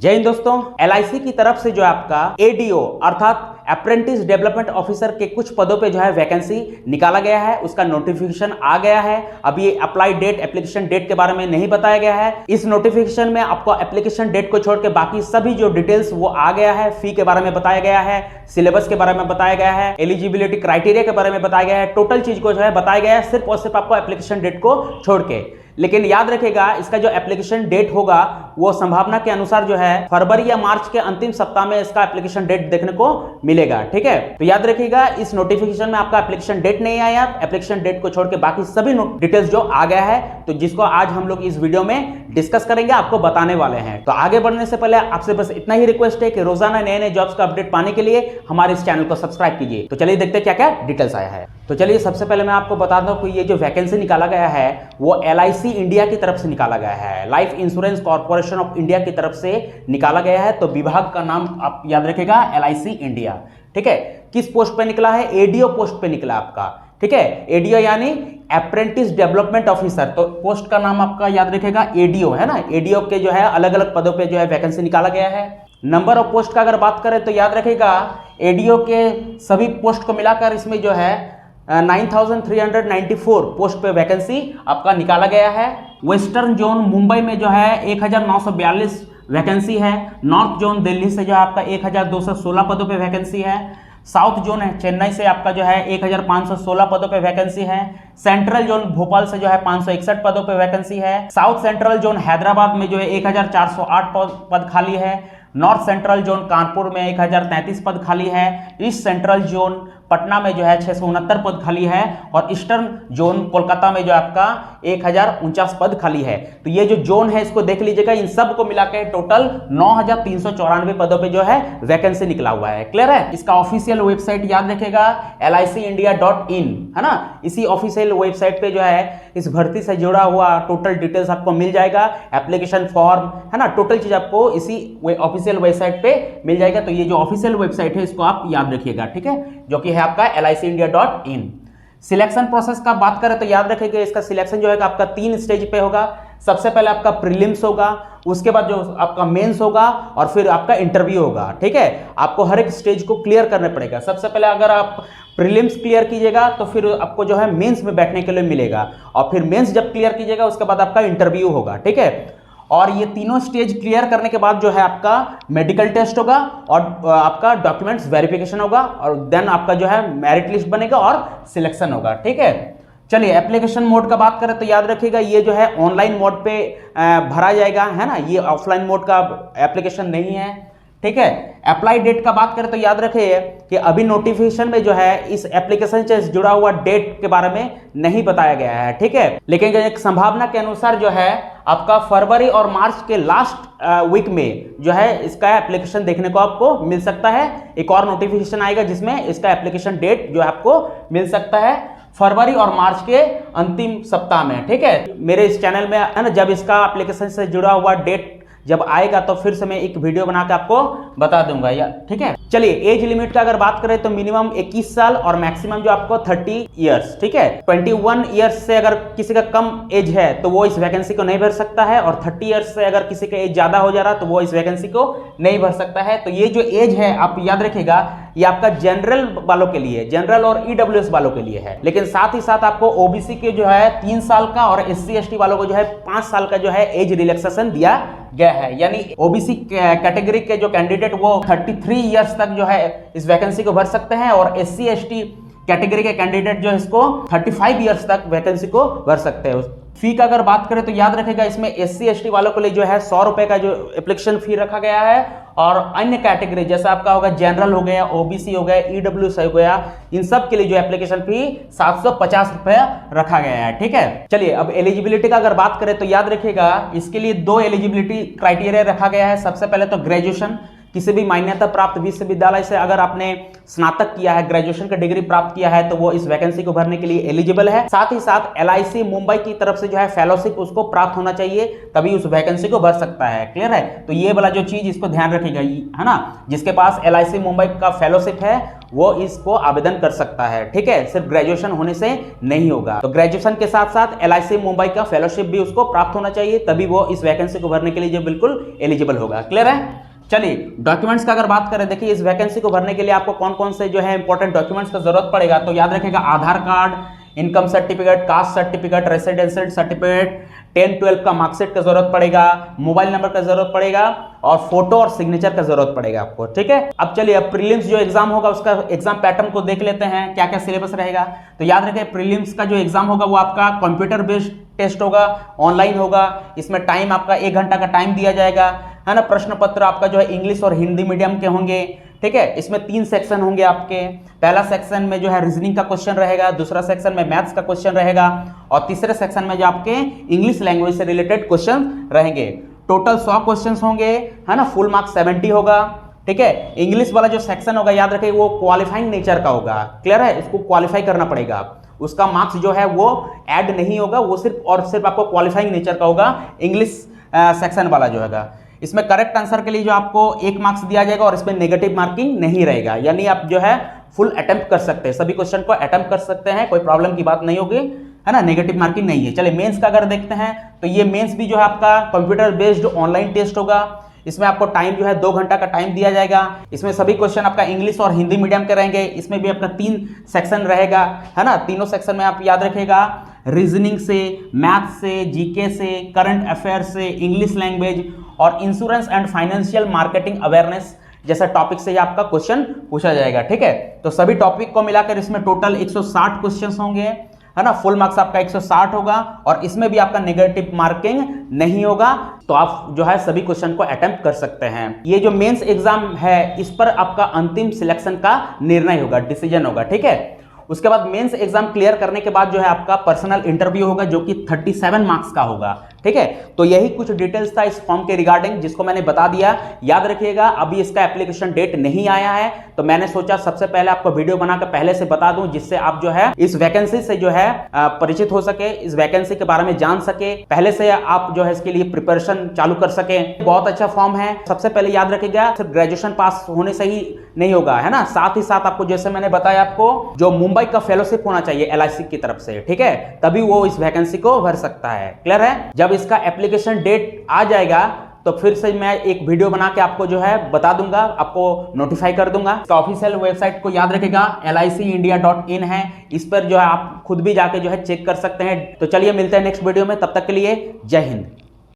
जय हिंद दोस्तों, एलआईसी की तरफ से जो है आपका एडीओ अर्थात अप्रेंटिस डेवलपमेंट ऑफिसर के कुछ पदों पे जो है वैकेंसी निकाला गया है। उसका नोटिफिकेशन आ गया है। अब ये अप्लाई डेट, एप्लीकेशन डेट के बारे में नहीं बताया गया है। इस नोटिफिकेशन में आपको एप्लीकेशन डेट को छोड़ के बाकी सभी जो डिटेल्स वो आ गया है। फी के बारे में बताया गया है, सिलेबस के बारे में बताया गया है, एलिजिबिलिटी क्राइटेरिया के बारे में बताया गया है। टोटल चीज को जो है बताया गया है, सिर्फ और सिर्फ आपको एप्लीकेशन डेट को छोड़ के। लेकिन याद रखिएगा, इसका जो एप्लीकेशन डेट होगा वो संभावना के अनुसार जो है फरवरी या मार्च के अंतिम सप्ताह में इसका एप्लीकेशन डेट देखने को मिलेगा। ठीक है, तो याद रखिएगा इस नोटिफिकेशन में आपका एप्लीकेशन डेट नहीं आया। एप्लीकेशन डेट को छोड़ के बाकी सभी डिटेल्स जो आ गया है, तो जिसको आज हम लोग इस वीडियो में डिस्कस करेंगे, आपको बताने वाले हैं। तो आगे बढ़ने से पहले आपसे बस इतना ही रिक्वेस्ट है कि रोजाना नए नए जॉब्स का अपडेट पाने के लिए हमारे इस चैनल को सब्सक्राइब कीजिए। तो चलिए देखते हैं क्या क्या डिटेल्स आया है। तो चलिए सबसे पहले मैं आपको बता दूं कि ये जो वैकेंसी निकाला गया है वो एलआईसी इंडिया की तरफ से निकाला गया है। Life insurance corporation of India की तरफ से निकाला गया है। तो विभाग का नाम आप याद रखेगा, एलआईसी इंडिया। ठीक है, किस पोस्ट पे निकला है? एडीओ पोस्ट पे निकला आपका। ठीक है, एडीओ यानी अप्रेंटिस डेवलपमेंट ऑफिसर। तो पोस्ट का नाम आपका याद रखेगा एडीओ है ना। एडीओ के जो है अलग अलग पदों पे जो है वैकेंसी निकाला गया है। नंबर ऑफ पोस्ट का अगर बात करें तो याद रखेगा एडीओ के सभी पोस्ट को मिलाकर इसमें जो है 9394 पोस्ट पे वैकेंसी आपका निकाला गया है। वेस्टर्न जोन मुंबई में जो है 1942 वैकेंसी है। नॉर्थ जोन दिल्ली से जो है आपका 1216 पदों पे वैकेंसी है। साउथ जोन है चेन्नई से आपका जो है 1516 पदों पे वैकेंसी है। सेंट्रल जोन भोपाल से जो है 561 पदों पे वैकेंसी है। साउथ सेंट्रल जोन हैदराबाद में जो है 1408 पद खाली है। नॉर्थ सेंट्रल जोन कानपुर में 1033 पद खाली है। ईस्ट सेंट्रल जोन पटना में जो है 669 पद खाली है। और ईस्टर्न जोन कोलकाता में जो आपका 1049 पद खाली है। तो ये जो जोन है इसको देख लीजिएगा, इन सब को मिलाकर टोटल 9394 पदों पे जो है वैकेंसी निकला हुआ है। क्लियर है? इसका ऑफिशियल वेबसाइट याद रखेगा licindia.in है ना। इसी ऑफिशियल वेबसाइट पे जो है इस भर्ती से जुड़ा हुआ टोटल डिटेल्स आपको मिल जाएगा। एप्लीकेशन फॉर्म है ना, टोटल चीज आपको इसी ऑफिशियल वेबसाइट पे मिल जाएगा। तो ये जो ऑफिशियल वेबसाइट है इसको आप याद रखिएगा। ठीक है, जो कि है आपका licindia.in। सिलेक्शन प्रोसेस का बात करें तो याद रखिएगा इसका सिलेक्शन जो है आपका 3 स्टेज पे होगा। सबसे पहले आपका प्रीलिम्स होगा, उसके बाद जो आपका मेंस होगा और फिर आपका इंटरव्यू होगा। ठीक है, आपको हर एक स्टेज को क्लियर करना पड़ेगा। सबसे पहले अगर आप प्रीलिम्स क्लियर कीजिएगा तो फिर आपको जो है मेंस में बैठने के लिए मिलेगा। और फिर मेंस जब क्लियर कीजिएगा उसके बाद आपका इंटरव्यू होगा। ठीक है, और ये तीनों स्टेज क्लियर करने के बाद जो है आपका मेडिकल टेस्ट होगा और आपका डॉक्यूमेंट्स वेरिफिकेशन होगा और देन आपका जो है मेरिट लिस्ट बनेगा और सिलेक्शन होगा। ठीक है, चलिए एप्लीकेशन मोड का बात करें तो याद रखिएगा ये जो है ऑनलाइन मोड पे भरा जाएगा है ना, ये ऑफलाइन मोड का एप्लीकेशन नहीं है। ठीक है, अप्लाई डेट का बात करें तो याद रखिए कि अभी नोटिफिकेशन में जो है इस एप्लीकेशन से जुड़ा हुआ डेट के बारे में नहीं बताया गया है। ठीक है, लेकिन एक संभावना के अनुसार जो है आपका फरवरी और मार्च के लास्ट वीक में जो है इसका एप्लीकेशन देखने को आपको मिल सकता है। एक और नोटिफिकेशन आएगा जिसमें इसका एप्लीकेशन डेट जो है आपको मिल सकता है फरवरी और मार्च के अंतिम सप्ताह में। ठीक है, मेरे इस चैनल में है ना, जब इसका एप्लीकेशन से जुड़ा हुआ डेट जब आएगा तो फिर से मैं एक वीडियो बना के आपको बता दूंगा यार। ठीक है, चलिए एज लिमिट का अगर बात करें तो मिनिमम 21 साल और मैक्सिमम जो आपको 30 इयर्स। ठीक है, 21 इयर्स से अगर किसी का कम एज है तो वो इस वैकेंसी को नहीं भर सकता है। और 30 इयर्स से अगर किसी का एज ज्यादा हो जा रहा तो वो इस वैकेंसी को नहीं भर सकता है। तो ये जो एज है आप याद रखिएगा ये आपका जनरल वालों के लिए, जनरल और ईडब्ल्यूएस वालों के लिए है। लेकिन साथ ही साथ आपको ओबीसी के जो है 3 साल का और एससी एसटी वालों को जो है 5 साल का जो है एज रिलैक्सेशन दिया गया है। यानी ओबीसी कैटेगरी के जो कैंडिडेट वो 33 इयर्स तक जो है इस वैकेंसी को भर सकते हैं और एससी एसटी कैटेगरी के कैंडिडेट जो इसको 35 इयर्स तक वैकेंसी को भर सकते हैं। फी का अगर बात करें तो याद रखेगा इसमें एससी एसटी वालों के लिए जो है 100 रुपए का जो एप्लीकेशन फी रखा गया है। और अन्य कैटेगरी जैसा आपका होगा जनरल हो गया, ओबीसी हो गया, ईडब्ल्यूएस हो गया, इन सब के लिए जो एप्लीकेशन फी 750 रुपए रखा गया है। ठीक है, चलिए अब एलिजिबिलिटी का अगर बात करें तो याद रखिएगा इसके लिए 2 एलिजिबिलिटी क्राइटेरिया रखा गया है। सबसे पहले तो ग्रेजुएशन किसी भी मान्यता प्राप्त विश्वविद्यालय से अगर आपने स्नातक किया है, ग्रेजुएशन का डिग्री प्राप्त किया है, तो वो इस वैकेंसी को भरने के लिए एलिजिबल है। साथ ही साथ LIC मुंबई की तरफ से जो है फेलोशिप उसको प्राप्त होना चाहिए, तभी उस वैकेंसी को भर सकता है। क्लियर है? तो ये वाला जो चीज इसको ध्यान रखिएगा, है ना। जिसके पास LIC मुंबई का फेलोशिप है वो इसको आवेदन कर सकता है। ठीक है, सिर्फ ग्रेजुएशन होने से नहीं होगा। तो ग्रेजुएशन के साथ साथ LIC मुंबई का फेलोशिप भी उसको प्राप्त होना चाहिए, तभी वो इस वैकेंसी को भरने के लिए जो बिल्कुल एलिजिबल होगा। क्लियर है? चलिए डॉक्यूमेंट्स का अगर बात करें, देखिए इस वैकेंसी को भरने के लिए आपको कौन कौन से जो है इंपॉर्टेंट डॉक्यूमेंट्स का जरूरत पड़ेगा। तो याद रखिएगा, Aadhaar card, income certificate, caste certificate, residential certificate, 10-12 का मार्कशीट का जरूरत पड़ेगा, मोबाइल नंबर का जरूरत पड़ेगा और फोटो और सिग्नेचर का जरूरत पड़ेगा आपको। ठीक है, अब चलिए अब प्रीलिम्स जो एग्जाम होगा उसका एग्जाम पैटर्न को देख लेते हैं, क्या क्या सिलेबस रहेगा। तो याद रखिए प्रीलिम्स का जो एग्जाम होगा वो आपका कंप्यूटर बेस्ड टेस्ट होगा, ऑनलाइन होगा। इसमें टाइम आपका 1 घंटा का टाइम दिया जाएगा, है ना। प्रश्न पत्र आपका जो है इंग्लिश और हिंदी मीडियम के होंगे। ठीक है, इसमें 3 सेक्शन होंगे आपके। पहला सेक्शन में जो है रीजनिंग का क्वेश्चन रहेगा, दूसरा सेक्शन में मैथ्स का क्वेश्चन रहेगा और तीसरे सेक्शन में जो आपके इंग्लिश लैंग्वेज से रिलेटेड क्वेश्चन रहेंगे। टोटल 100 क्वेश्चन होंगे, है ना। फुल मार्क्स 70 होगा। ठीक है, इंग्लिश वाला जो सेक्शन होगा याद रखिए वो क्वालिफाइंग नेचर का होगा। क्लियर है? इसको क्वालिफाई करना पड़ेगा, उसका मार्क्स जो है वो ऐड नहीं होगा, वो सिर्फ और सिर्फ आपको क्वालिफाइंग नेचर का होगा इंग्लिश सेक्शन वाला जो है। इसमें करेक्ट आंसर के लिए जो आपको 1 मार्क्स दिया जाएगा और इसमें नेगेटिव मार्किंग नहीं रहेगा, यानी आप जो है फुल अटेम्प्ट कर सकते हैं, सभी क्वेश्चन को अटेम्प्ट कर सकते हैं, कोई प्रॉब्लम की बात नहीं होगी, है ना। नेगेटिव मार्किंग नहीं है। चलिए मेंस का अगर देखते हैं तो ये मेंस भी जो है आपका कंप्यूटर बेस्ड ऑनलाइन टेस्ट होगा। इसमें आपको टाइम जो है 2 घंटा का टाइम दिया जाएगा। इसमें सभी क्वेश्चन आपका इंग्लिश और हिंदी मीडियम के रहेंगे। इसमें भी आपका 3 सेक्शन रहेगा, है ना। तीनों सेक्शन में आप याद रखिएगा, रीजनिंग से, मैथ से, जीके से, करंट अफेयर से, इंग्लिश लैंग्वेज और insurance and financial marketing awareness जैसा टॉपिक से आपका क्वेश्चन पूछा जाएगा। ठीक है, तो सभी टॉपिक को मिलाकर इसमें टोटल 160 क्वेश्चन होंगे, है ना। फुल मार्क्स आपका 160 होगा और इसमें भी आपका नेगेटिव मार्किंग नहीं होगा, तो आप जो है सभी क्वेश्चन को अटेम्प्ट कर सकते हैं। ये जो मेंस एग्जाम है इस पर आपका अंतिम सिलेक्शन का निर्णय होगा, डिसीजन होगा। ठीक है, उसके बाद मेंस एग्जाम क्लियर करने के बाद जो है आपका पर्सनल इंटरव्यू होगा जो कि 37 मार्क्स का होगा। ठीक है, तो यही कुछ डिटेल्स था इस फॉर्म के रिगार्डिंग जिसको मैंने बता दिया। याद रखिएगा अभी इसका एप्लीकेशन डेट नहीं आया है, तो मैंने सोचा सबसे पहले आपको वीडियो बनाकर पहले से बता दूं, जिससे आप जो है इस वैकेंसी से जो है परिचित हो सके, इस वैकेंसी के बारे में जान सके, पहले से आप जो है इसके लिए प्रिपरेशन चालू कर सके। बहुत अच्छा फॉर्म है। सबसे पहले याद रखिएगा सिर्फ ग्रेजुएशन पास होने से ही नहीं होगा, है ना। साथ ही साथ आपको जैसे मैंने बताया आपको जो मुंबई का फेलोशिप होना चाहिए LIC की तरफ से, ठीक है, तभी वो इस वैकेंसी को भर सकता है। क्लियर है? जब इसका एप्लीकेशन डेट आ जाएगा तो फिर से मैं एक वीडियो बना के आपको जो है बता दूंगा, आपको नोटिफाई कर दूंगा। इसका ऑफिशियल वेबसाइट को याद रखिएगा licindia.in है, इस पर जो है आप खुद भी जाके जो है चेक कर सकते हैं। तो चलिए मिलते हैं नेक्स्ट वीडियो में, तब तक के लिए जय हिंद।